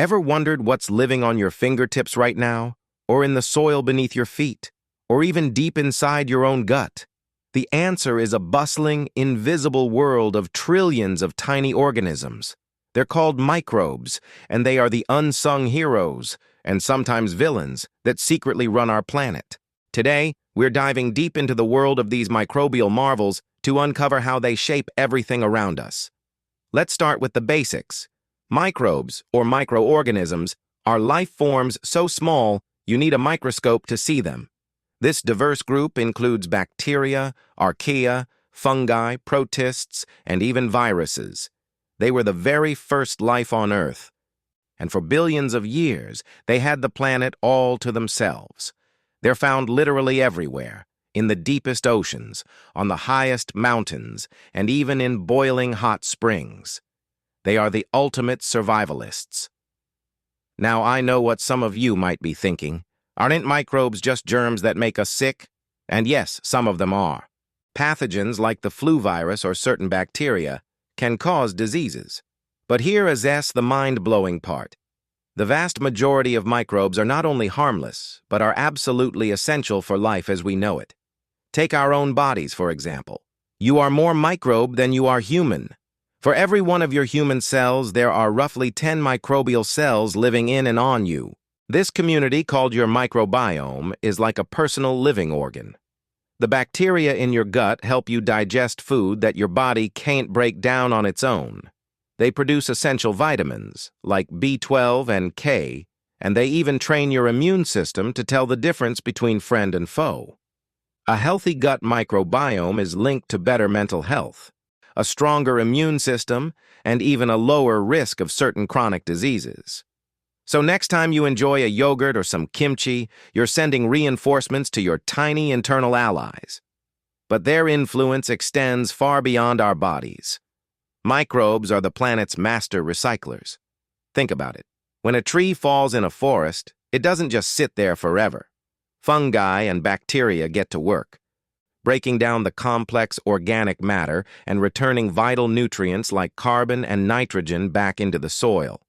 Ever wondered what's living on your fingertips right now, or in the soil beneath your feet, or even deep inside your own gut? The answer is a bustling, invisible world of trillions of tiny organisms. They're called microbes, and they are the unsung heroes, and sometimes villains, that secretly run our planet. Today, we're diving deep into the world of these microbial marvels to uncover how they shape everything around us. Let's start with the basics. Microbes, or microorganisms, are life forms so small you need a microscope to see them. This diverse group includes bacteria, archaea, fungi, protists, and even viruses. They were the very first life on Earth. And for billions of years, they had the planet all to themselves. They're found literally everywhere, in the deepest oceans, on the highest mountains, and even in boiling hot springs. They are the ultimate survivalists. Now, I know what some of you might be thinking. Aren't microbes just germs that make us sick? And yes, some of them are. Pathogens like the flu virus or certain bacteria can cause diseases. But here is the mind-blowing part. The vast majority of microbes are not only harmless, but are absolutely essential for life as we know it. Take our own bodies, for example. You are more microbe than you are human. For every one of your human cells, there are roughly 10 microbial cells living in and on you. This community, called your microbiome, is like a personal living organ. The bacteria in your gut help you digest food that your body can't break down on its own. They produce essential vitamins, like B12 and K, and they even train your immune system to tell the difference between friend and foe. A healthy gut microbiome is linked to better mental health, a stronger immune system, and even a lower risk of certain chronic diseases. So next time you enjoy a yogurt or some kimchi, you're sending reinforcements to your tiny internal allies. But their influence extends far beyond our bodies. Microbes are the planet's master recyclers. Think about it. When a tree falls in a forest, it doesn't just sit there forever. Fungi and bacteria get to work, breaking down the complex organic matter and returning vital nutrients like carbon and nitrogen back into the soil.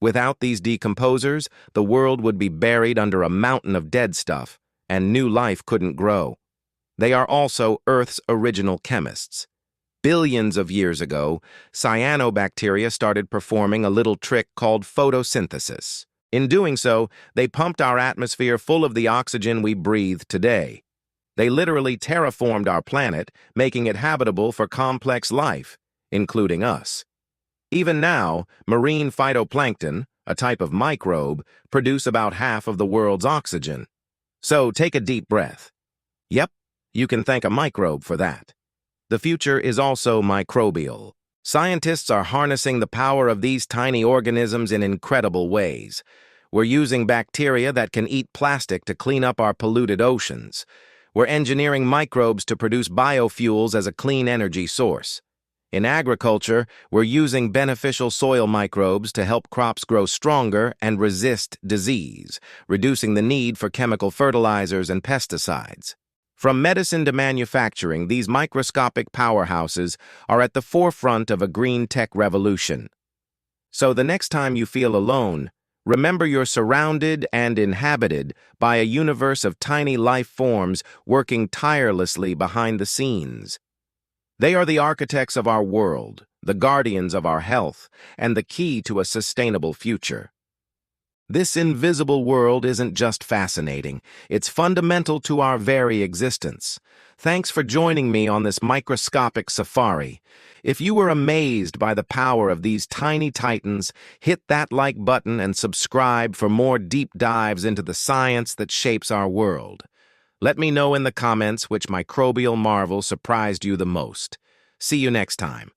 Without these decomposers, the world would be buried under a mountain of dead stuff, and new life couldn't grow. They are also Earth's original chemists. Billions of years ago, cyanobacteria started performing a little trick called photosynthesis. In doing so, they pumped our atmosphere full of the oxygen we breathe today. They literally terraformed our planet, making it habitable for complex life, including us. Even now, marine phytoplankton, a type of microbe, produce about half of the world's oxygen. So take a deep breath. Yep, you can thank a microbe for that. The future is also microbial. Scientists are harnessing the power of these tiny organisms in incredible ways. We're using bacteria that can eat plastic to clean up our polluted oceans. We're engineering microbes to produce biofuels as a clean energy source. In agriculture, we're using beneficial soil microbes to help crops grow stronger and resist disease, reducing the need for chemical fertilizers and pesticides. From medicine to manufacturing, these microscopic powerhouses are at the forefront of a green tech revolution. So the next time you feel alone, remember you're surrounded and inhabited by a universe of tiny life forms working tirelessly behind the scenes. They are the architects of our world, the guardians of our health, and the key to a sustainable future. This invisible world isn't just fascinating, it's fundamental to our very existence. Thanks for joining me on this microscopic safari. If you were amazed by the power of these tiny titans, hit that like button and subscribe for more deep dives into the science that shapes our world. Let me know in the comments which microbial marvel surprised you the most. See you next time.